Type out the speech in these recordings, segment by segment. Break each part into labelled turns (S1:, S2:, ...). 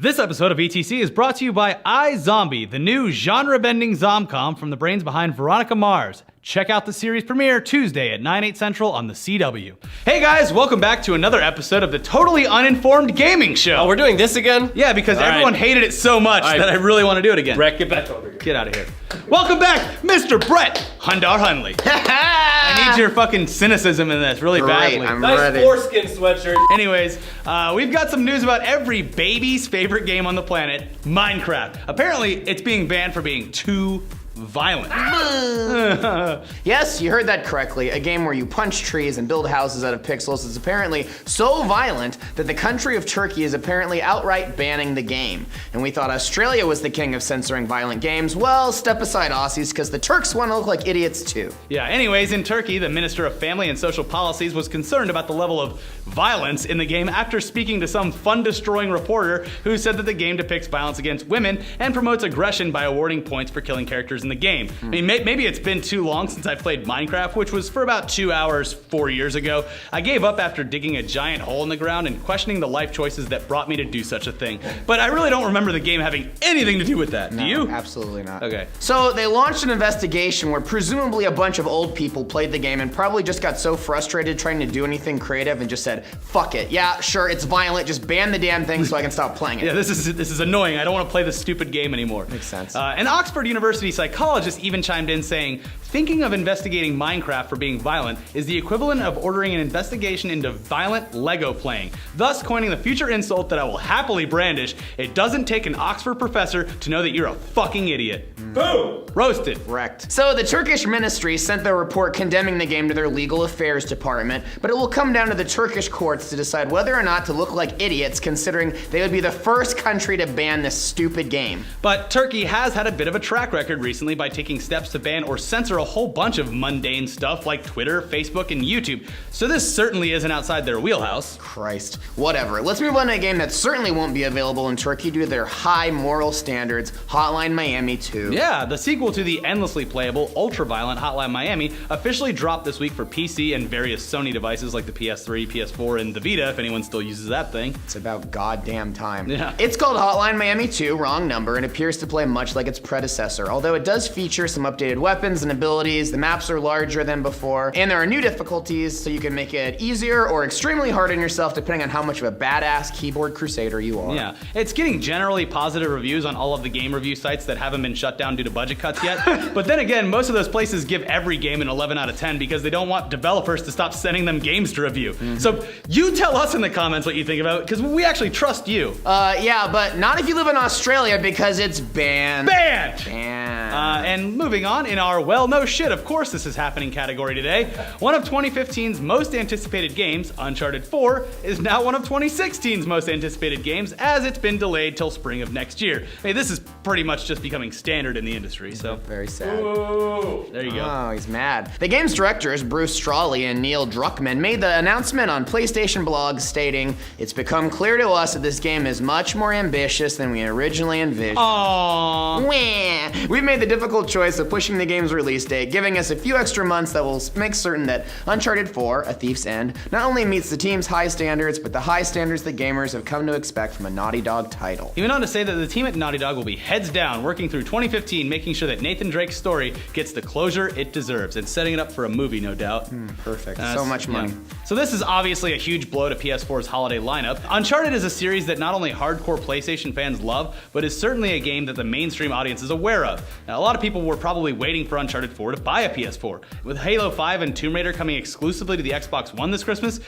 S1: This episode of ETC is brought to you by iZombie, the new genre-bending zomcom from the brains behind Veronica Mars. Check out the series premiere Tuesday at 9/8 Central on the CW. Hey guys, welcome back to another episode of the Totally Uninformed Gaming Show.
S2: Oh, we're doing this again?
S1: Yeah, because everyone hated it so much that I really want to do it again.
S2: Brett, get back over here.
S1: Get out of here. Welcome back, Mr. Brett Hundar Hundley. I need your fucking cynicism in this really badly.
S3: I'm
S2: nice
S3: ready.
S2: foreskin sweatshirt.
S1: Anyways, we've got some news about every baby's favorite game on the planet, Minecraft. Apparently, it's being banned for being too violent.
S3: Yes, you heard that correctly. A game where you punch trees and build houses out of pixels is apparently so violent that the country of Turkey is apparently outright banning the game. And we thought Australia was the king of censoring violent games. Well, step aside Aussies, because the Turks want to look like idiots too.
S1: Yeah, anyways, in Turkey, the Minister of Family and Social Policies was concerned about the level of violence in the game after speaking to some fun-destroying reporter who said that the game depicts violence against women and promotes aggression by awarding points for killing characters in the game. I mean, maybe it's been too long since I played Minecraft, which was for about 2 hours 4 years ago. I gave up after digging a giant hole in the ground and questioning the life choices that brought me to do such a thing. But I really don't remember the game having anything to do with that. Do you?
S3: Absolutely not.
S1: Okay.
S3: So they launched an investigation where presumably a bunch of old people played the game and probably just got so frustrated trying to do anything creative and just said, fuck it. Yeah, sure, it's violent. Just ban the damn thing so I can stop playing it.
S1: Yeah, this is annoying. I don't want to play this stupid game anymore.
S3: Makes sense.
S1: An Oxford University psychologist even chimed in saying, thinking of investigating Minecraft for being violent is the equivalent of ordering an investigation into violent Lego playing, thus coining the future insult that I will happily brandish: it doesn't take an Oxford professor to know that you're a fucking idiot.
S2: Boom!
S1: Roasted.
S3: Wrecked. So the Turkish ministry sent their report condemning the game to their legal affairs department, but it will come down to the Turkish courts to decide whether or not to look like idiots, considering they would be the first country to ban this stupid game.
S1: But Turkey has had a bit of a track record recently by taking steps to ban or censor a whole bunch of mundane stuff like Twitter, Facebook, and YouTube. So this certainly isn't outside their wheelhouse.
S3: Christ. Whatever. Let's move on to a game that certainly won't be available in Turkey due to their high moral standards, Hotline Miami 2.
S1: Yeah, the sequel to the endlessly playable, ultra-violent Hotline Miami officially dropped this week for PC and various Sony devices like the PS3, PS4, and the Vita, if anyone still uses that thing.
S3: It's about goddamn time.
S1: Yeah.
S3: It's called Hotline Miami 2, wrong number, and appears to play much like its predecessor, although it does feature some updated weapons and abilities, the maps are larger than before, and there are new difficulties so you can make it easier or extremely hard on yourself depending on how much of a badass keyboard crusader you are.
S1: Yeah, it's getting generally positive reviews on all of the game review sites that haven't been shut down due to budget cuts yet. But then again, most of those places give every game an 11 out of 10 because they don't want developers to stop sending them games to review. So you tell us in the comments what you think about it, because we actually trust you.
S3: Yeah, but not if you live in Australia because it's banned.
S1: Banned!
S3: Banned.
S1: And moving on, in our well, no shit, of course this is happening category today, one of 2015's most anticipated games, Uncharted 4, is now one of 2016's most anticipated games, as it's been delayed till spring of next year. Hey, this is pretty much just becoming standard in the industry, so.
S3: Very sad.
S2: Ooh.
S1: There you go.
S3: Oh, he's mad. The game's directors, Bruce Strawley and Neil Druckmann, made the announcement on PlayStation blogs stating, "It's become clear to us that this game is much more ambitious than we originally envisioned.
S1: Aww.
S3: Wah. We've made the difficult choice of pushing the game's release date, giving us a few extra months that will make certain that Uncharted 4, A Thief's End, not only meets the team's high standards, but the high standards that gamers have come to expect from a Naughty Dog title."
S1: He went on to say that the team at Naughty Dog will be heads down, working through 2015, making sure that Nathan Drake's story gets the closure it deserves, and setting it up for a movie, no doubt.
S3: Perfect. So much money.
S1: Yeah. So this is obviously a huge blow to PS4's holiday lineup. Uncharted is a series that not only hardcore PlayStation fans love, but is certainly a game that the mainstream audience is aware of. Now, a lot of people were probably waiting for Uncharted 4 to buy a PS4. With Halo 5 and Tomb Raider coming exclusively to the Xbox One this Christmas,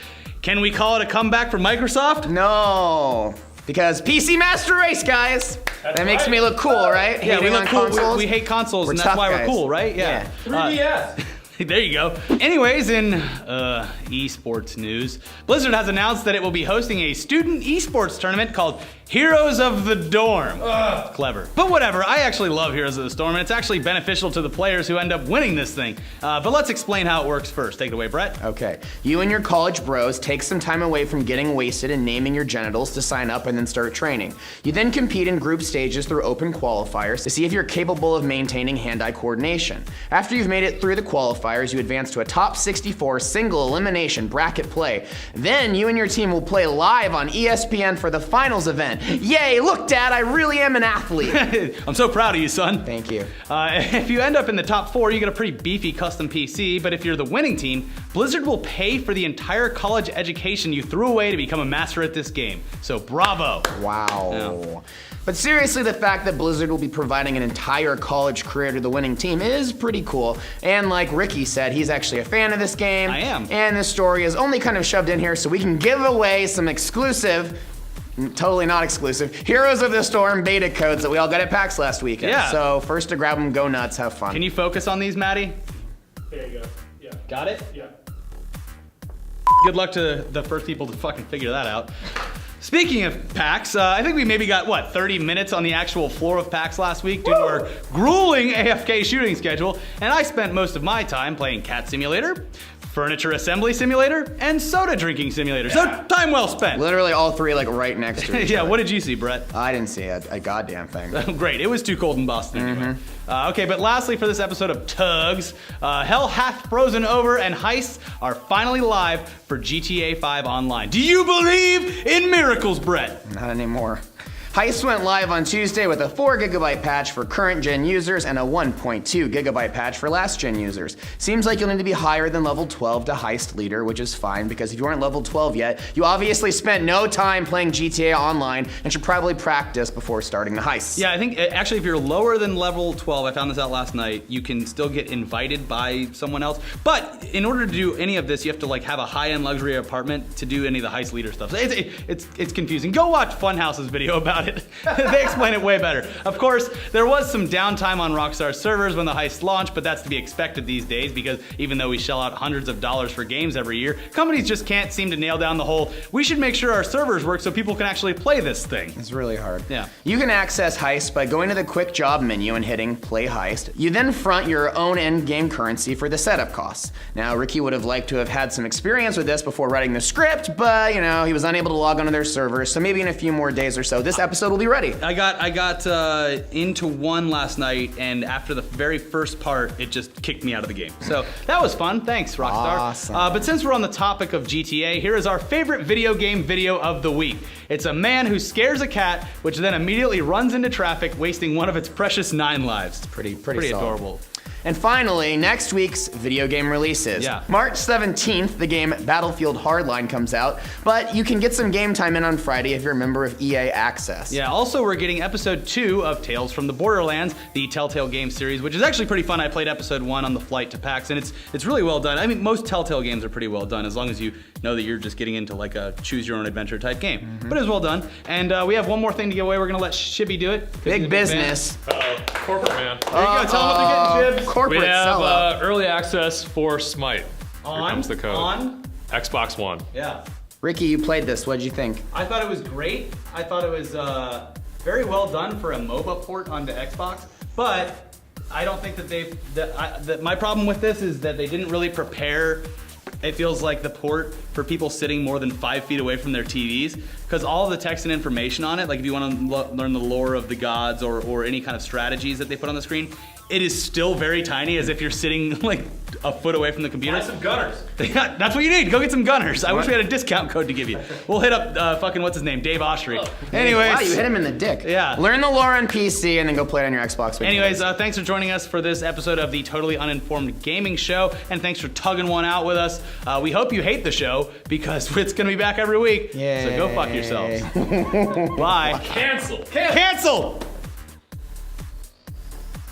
S1: can we call it a comeback for Microsoft?
S3: No. Because PC Master Race, guys. That makes me look cool, right?
S1: Yeah, we
S3: Hating
S1: look
S3: on
S1: cool.
S3: consoles.
S1: We hate consoles,
S3: We're
S1: and that's
S3: tough
S1: why
S3: guys.
S1: we're cool, right? Yeah.
S2: 3DS.
S1: There you go. Anyways, in eSports news, Blizzard has announced that it will be hosting a student eSports tournament called Heroes of the Dorm. Clever. But whatever, I actually love Heroes of the Storm, and it's actually beneficial to the players who end up winning this thing. But let's explain how it works first. Take it away, Brett.
S3: Okay. You and your college bros take some time away from getting wasted and naming your genitals to sign up and then start training. You then compete in group stages through open qualifiers to see if you're capable of maintaining hand-eye coordination. After you've made it through the qualifiers, you advance to a top 64 single elimination bracket play. Then you and your team will play live on ESPN for the finals event. accomplishment. Yay, look, Dad, I really am an athlete.
S1: I'm so proud of you, son.
S3: Thank you.
S1: If you end up in the top 4, you get a pretty beefy custom PC, but if you're the winning team, Blizzard will pay for the entire college education you threw away to become a master at this game. So bravo.
S3: Wow.
S1: Yeah.
S3: But seriously, the fact that Blizzard will be providing an entire college career to the winning team is pretty cool. And like Ricky said, he's actually a fan of this game.
S1: I am.
S3: And this story is only kind of shoved in here so we can give away some exclusive, totally not exclusive, Heroes of the Storm beta codes that we all got at PAX last weekend.
S1: Yeah.
S3: So first to grab them, go nuts, have fun.
S1: Can you focus on these, Maddie?
S2: There you go. Yeah.
S1: Got it?
S2: Yeah.
S1: Good luck to the first people to fucking figure that out. Speaking of PAX, I think we maybe got, 30 minutes on the actual floor of PAX last week due to our grueling AFK shooting schedule, and I spent most of my time playing Cat Simulator, Furniture Assembly Simulator, and Soda Drinking Simulator. So time well spent.
S3: Literally all three like right next to each
S1: Yeah,
S3: other.
S1: what did you see, Brett?
S3: I didn't see a goddamn thing.
S1: Great, it was too cold in Boston anyway. Okay, but lastly for this episode of T.U.G.S, Hell Hath Frozen Over and Heists are finally live for GTA 5 Online. Do you believe in miracles, Brett?
S3: Not anymore. Heist went live on Tuesday with a 4 GB patch for current gen users and a 1.2 GB patch for last gen users. Seems like you'll need to be higher than level 12 to Heist leader, which is fine because if you aren't level 12 yet, you obviously spent no time playing GTA Online and should probably practice before starting the heist.
S1: Yeah, I think actually if you're lower than level 12, I found this out last night, you can still get invited by someone else. But in order to do any of this, you have to like have a high-end luxury apartment to do any of the heist leader stuff. So it's confusing. Go watch Funhouse's video about it. They explain it way better. Of course, there was some downtime on Rockstar's servers when the heist launched, but that's to be expected these days because even though we shell out hundreds of dollars for games every year, companies just can't seem to nail down the whole, we should make sure our servers work so people can actually play this thing.
S3: It's really hard.
S1: Yeah.
S3: You can access Heist by going to the quick job menu and hitting play Heist. You then front your own in-game currency for the setup costs. Now, Ricky would have liked to have had some experience with this before writing the script, but you know, he was unable to log onto their servers, so maybe in a few more days or so, this episode will be ready.
S1: I got into one last night, and after the very first part, it just kicked me out of the game. So that was fun. Thanks, Rockstar.
S3: Awesome.
S1: But since we're on the topic of GTA, here is our favorite video game video of the week. It's a man who scares a cat, which then immediately runs into traffic, wasting one of its precious 9 lives.
S3: Pretty solid.
S1: Adorable.
S3: And finally, next week's video game releases.
S1: Yeah.
S3: March 17th, the game Battlefield Hardline comes out, but you can get some game time in on Friday if you're a member of EA Access.
S1: Yeah, also we're getting episode 2 of Tales from the Borderlands, the Telltale game series, which is actually pretty fun. I played episode 1 on the flight to PAX, and it's really well done. I mean, most Telltale games are pretty well done, as long as you know that you're just getting into like a choose-your-own-adventure type game. But it was well done. And we have one more thing to give away. We're gonna let Shibby do it.
S3: Big business.
S2: Uh-oh. Corporate man.
S1: There you go, tell them what they're getting, Shibs.
S3: Corporate
S2: We have
S3: sellout.
S2: early access for Smite. Here
S1: On,
S2: comes the code.
S1: on.
S2: Xbox One.
S1: Yeah.
S3: Ricky, you played this. What'd you think?
S1: I thought it was great. I thought it was very well done for a MOBA port onto Xbox, but I don't think that my problem with this is that they didn't really prepare. It feels like the port for people sitting more than 5 feet away from their TVs, because all of the text and information on it, like if you want to learn the lore of the gods or any kind of strategies that they put on the screen, it is still very tiny, as if you're sitting like a foot away from the computer.
S2: Buy some gunners.
S1: Yeah, that's what you need. Go get some gunners. I wish we had a discount code to give you. We'll hit up fucking what's his name, Dave Oshry. Anyways,
S3: Wow, you hit him in the dick.
S1: Yeah.
S3: Learn the lore on PC and then go play it on your Xbox.
S1: anyways, thanks for joining us for this episode of the Totally Uninformed Gaming Show, and thanks for tugging one out with us. We hope you hate the show because it's gonna be back every week.
S3: Yay.
S1: So go fuck yourselves. Bye.
S2: Cancel.
S1: Cancel.